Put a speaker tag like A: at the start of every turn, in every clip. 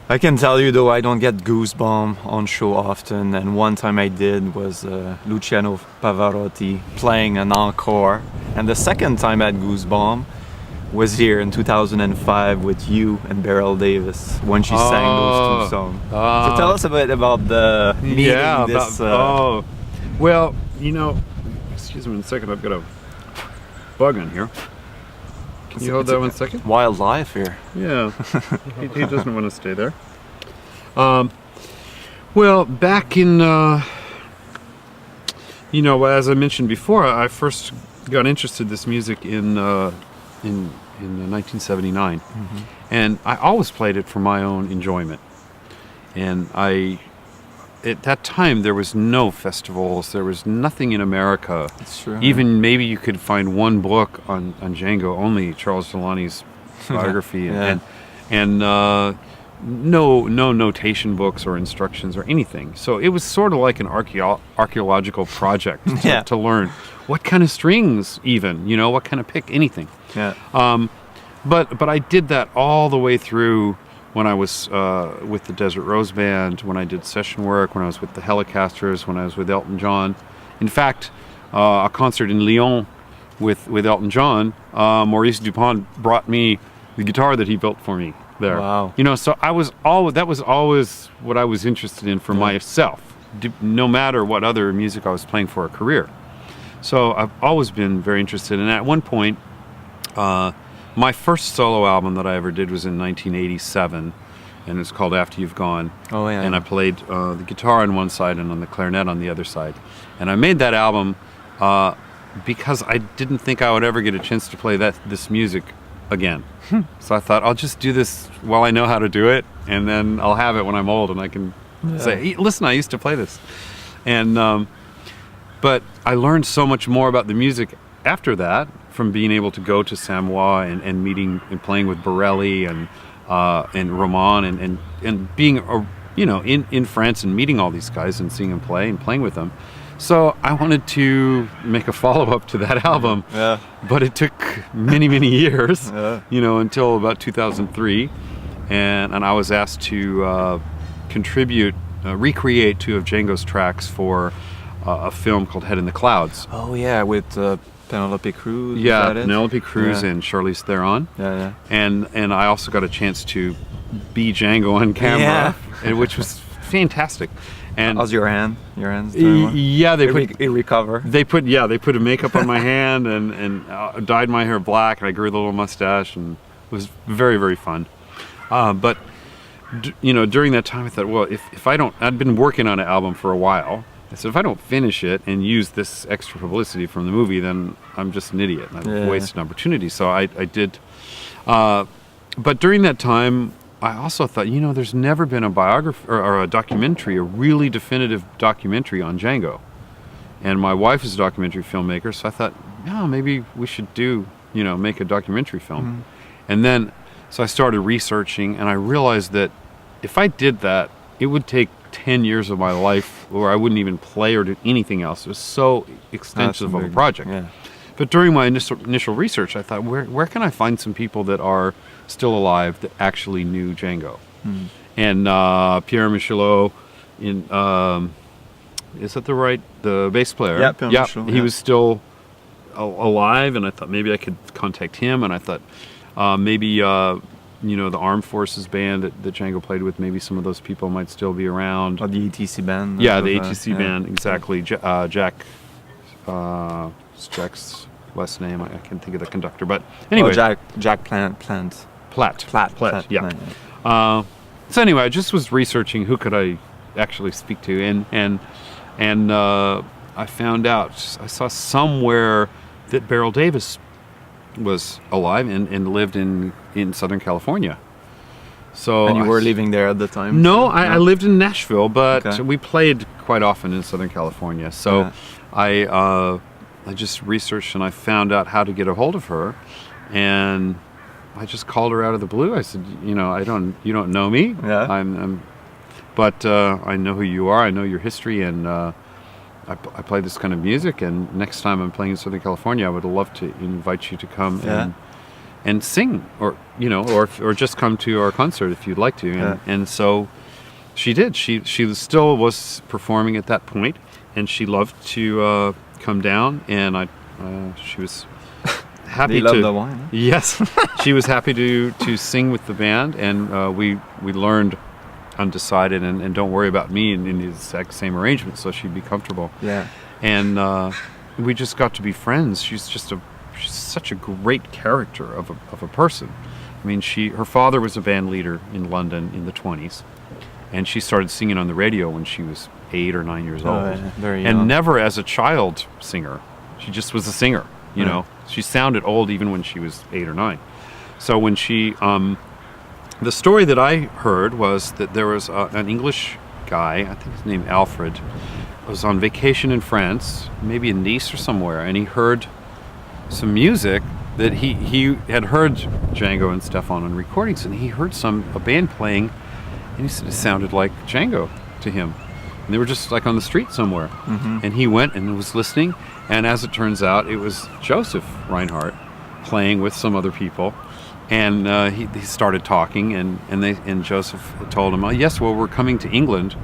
A: I can tell you though, I don't get goosebumps on show often, and one time I did was Luciano Pavarotti playing an encore, and the second time I had goosebumps was here in 2005 with you and Beryl Davis when she sang those two songs. So tell us a bit about the meeting.
B: Well, excuse me 1 second, I've got a bug on here. Can you hold that 1 second?
A: Wildlife here.
B: Yeah, he doesn't want to stay there. Well, back in, as I mentioned before, I first got interested in this music in 1979, and I always played it for my own enjoyment. And at that time, there was no festivals. There was nothing in America.
A: That's true.
B: Even maybe you could find one book on Django, only Charles Delany's biography, and no notation books or instructions or anything. So it was sort of like an archaeological project to learn what kind of strings, even what kind of pick, anything.
A: Yeah.
B: But I did that all the way through. When I was with the Desert Rose Band, when I did session work, when I was with the Helicasters, when I was with Elton John. In fact, a concert in Lyon with Elton John, Maurice Dupont brought me the guitar that he built for me there.
A: Wow.
B: So that was always what I was interested in for myself, no matter what other music I was playing for a career. So I've always been very interested. And at one point, my first solo album that I ever did was in 1987, and it's called After You've Gone.
A: Oh, yeah.
B: And I played the guitar on one side and on the clarinet on the other side. And I made that album because I didn't think I would ever get a chance to play this music again. So I thought, I'll just do this while I know how to do it, and then I'll have it when I'm old, and I can say, hey, listen, I used to play this. And but I learned so much more about the music after that, from being able to go to Samoa and meeting and playing with Borelli and Roman and being in France and meeting all these guys and seeing them play and playing with them. So I wanted to make a follow-up to that album, but it took many years, until about 2003, and I was asked to recreate two of Django's tracks for a film called Head in the Clouds.
A: Oh yeah, with Penelope Cruz.
B: Yeah, Penelope Cruz and Charlize Theron.
A: Yeah.
B: And I also got a chance to be Django on camera, which was fantastic. And
A: how's your hand? Your hand's doing well?
B: Yeah, they
A: recover.
B: They put a makeup on my hand and dyed my hair black, and I grew a little mustache, and it was very, very fun. But during that time, I thought, well, if I don't, I'd been working on an album for a while. I said, if I don't finish it and use this extra publicity from the movie, then I'm just an idiot. I've wasted an opportunity. So I did. But during that time, I also thought, there's never been a biography or a documentary, a really definitive documentary on Django. And my wife is a documentary filmmaker, so I thought, maybe we should make a documentary film. Mm-hmm. And then, so I started researching, and I realized that if I did that, it would take 10 years of my life where I wouldn't even play or do anything else. It was so extensive of a project. Yeah. But during my initial research, I thought, where can I find some people that are still alive that actually knew Django? Mm. And Pierre Michelot, is that the bass player?
A: Yeah, Pierre Michelot.
B: He was still alive, and I thought maybe I could contact him, and I thought maybe the Armed Forces band that Django played with, maybe some of those people might still be around.
A: Or the ATC band.
B: Yeah, the ATC band, exactly. Jack's last name, I can't think of the conductor, but anyway.
A: Jack Platt,
B: yeah. So anyway, I just was researching who could I actually speak to, and I found out, I saw somewhere that Beryl Davis was alive and lived in Southern California. So
A: and you were living there at the time?
B: No, I lived in Nashville, but we played quite often in Southern California. So I just researched, and I found out how to get a hold of her, and I just called her out of the blue. I said, you don't know me.
A: Yeah.
B: But I know who you are. I know your history, and I play this kind of music. And next time I'm playing in Southern California, I would love to invite you to come and sing, or or just come to our concert if you'd like to. And so she did. She still was performing at that point, and she loved to come down, and she was happy
A: They love
B: to.
A: the wine. Huh?
B: Yes, she was happy to sing with the band, and we learned Undecided and Don't Worry About Me in the exact same arrangement, so she'd be comfortable.
A: Yeah.
B: And we just got to be friends. She's such a great character of a person. I mean, her father was a band leader in London in the 20s, and she started singing on the radio when she was 8 or 9 years old.
A: Yeah, very young.
B: And never as a child singer. She just was a singer, you know. She sounded old even when she was 8 or 9. So when she, the story that I heard was that there was an English guy, I think his name Alfred, was on vacation in France, maybe in Nice or somewhere, and he heard some music that he had heard Django and Stefan on recordings, and he heard a band playing, and he said it sounded like Django to him. And they were just like on the street somewhere. Mm-hmm. And he went and was listening, and as it turns out, it was Joseph Reinhardt playing with some other people. And he started talking, and Joseph told him, "Oh, yes, well, we're coming to England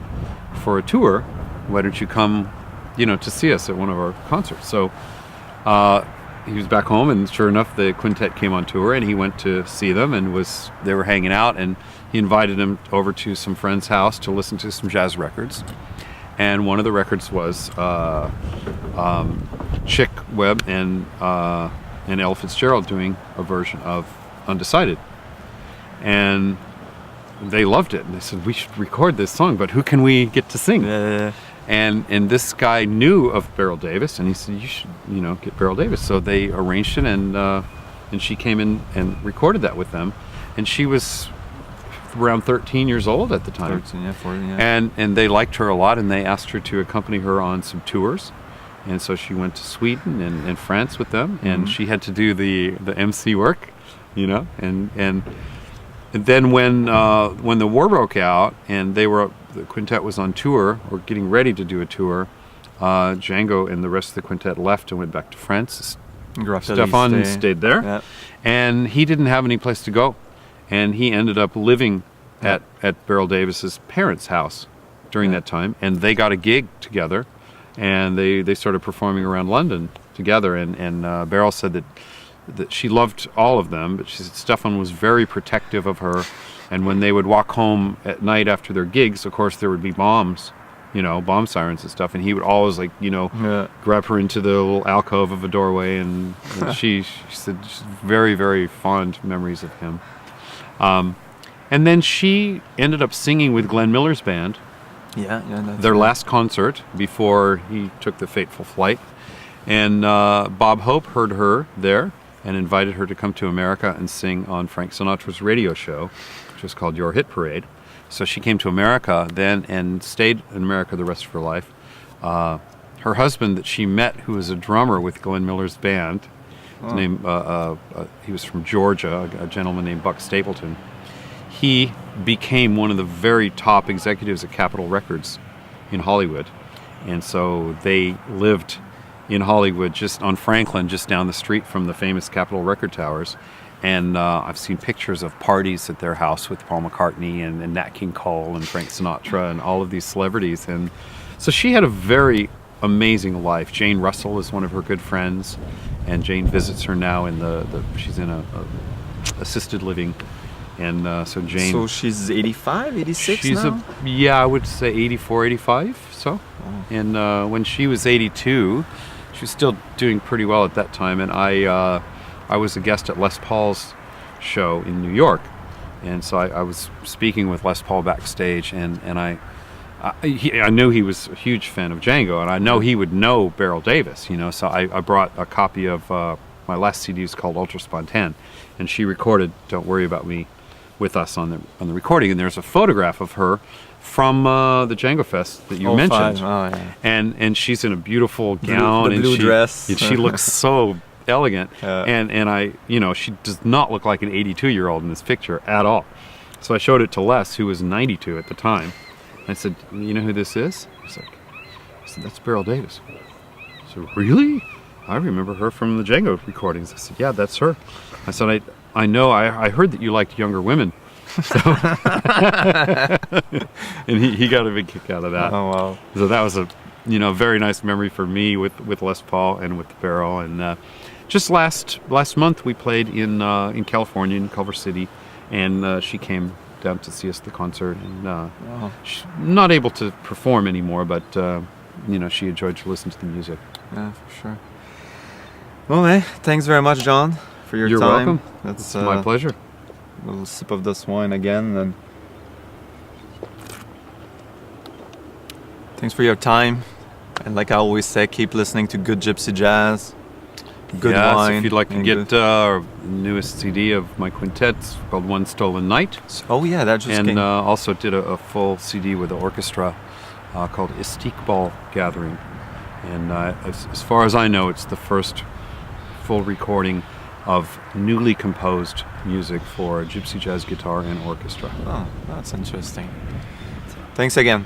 B: for a tour. Why don't you come, to see us at one of our concerts?" So he was back home, and sure enough, the quintet came on tour, and he went to see them, and they were hanging out, and he invited them over to some friend's house to listen to some jazz records. And one of the records was Chick Webb and Ella Fitzgerald doing a version of Undecided, and they loved it, and they said, "We should record this song, but who can we get to sing?" And this guy knew of Beryl Davis, and he said, "You should get Beryl Davis." So they arranged it, and she came in and recorded that with them, and she was around 13 years old at the time.
A: 13, yeah, 14, yeah.
B: And they liked her a lot, and they asked her to accompany her on some tours. And so she went to Sweden and France with them, and she had to do the MC work, and then when the war broke out and the quintet was on tour or getting ready to do a tour, Django and the rest of the quintet left and went back to France. Stefan stayed there, and he didn't have any place to go, and he ended up living at Beryl Davis's parents' house during that time, and they got a gig together, and they started performing around London together, and Beryl said that she loved all of them, but she said Stefan was very protective of her, and when they would walk home at night after their gigs, of course there would be bombs, bomb sirens and stuff, and he would always grab her into the little alcove of a doorway, and she said just very, very fond memories of him. And then she ended up singing with Glenn Miller's band, their last concert before he took the fateful flight, and Bob Hope heard her there and invited her to come to America and sing on Frank Sinatra's radio show, which was called Your Hit Parade. So she came to America then and stayed in America the rest of her life. Her husband that she met, who was a drummer with Glenn Miller's band, his name, he was from Georgia, a gentleman named Buck Stapleton. He became one of the very top executives at Capitol Records in Hollywood. And so they lived in Hollywood, just on Franklin, just down the street from the famous Capitol Record Towers. And I've seen pictures of parties at their house with Paul McCartney and Nat King Cole and Frank Sinatra and all of these celebrities. And so she had a very amazing life. Jane Russell is one of her good friends, and Jane visits her now in she's in a assisted living. And so Jane...
A: So she's 85, 86
B: she's
A: now?
B: I would say 84, 85, so. Oh. And when she was 82, she was still doing pretty well at that time, and I was a guest at Les Paul's show in New York, and so I was speaking with Les Paul backstage, and I knew he was a huge fan of Django, and I know he would know Beryl Davis, so I brought a copy of my last CD is called Ultra Spontan, and she recorded Don't Worry About Me with us on the recording, and there's a photograph of her from the Django Fest that you mentioned. And she's in a beautiful gown,
A: the blue dress.
B: And she looks so elegant, and I, she does not look like an 82-year-old in this picture at all. So I showed it to Les, who was 92 at the time. I said, "You know who this is?" I said, "That's Beryl Davis." I said, "Really? I remember her from the Django recordings." I said, "Yeah, that's her." I said, I know I heard that you liked younger women. So and he got a big kick out of that.
A: Oh wow.
B: So that was a very nice memory for me with Les Paul and with the Beryl. And just last month we played in California, in Culver City, and she came down to see us at the concert. And
A: Wow.
B: she's not able to perform anymore, but she enjoyed to listen to the music.
A: Yeah, for sure. Well, hey, thanks very much, John, for your
B: You're
A: time.
B: welcome.
A: That's
B: It's my pleasure.
A: A little sip of this wine again, and thanks for your time. And like I always say, keep listening to good Gypsy jazz, good wine.
B: If you'd like to
A: and
B: get
A: good-
B: our newest CD of my quintet, it's called One Stolen Night.
A: Oh yeah, that just
B: And
A: came.
B: also did a full CD with the orchestra called Istiqbal Gathering. And as far as I know, it's the first full recording of newly composed music for gypsy jazz guitar and orchestra.
A: Oh, that's interesting. Thanks again.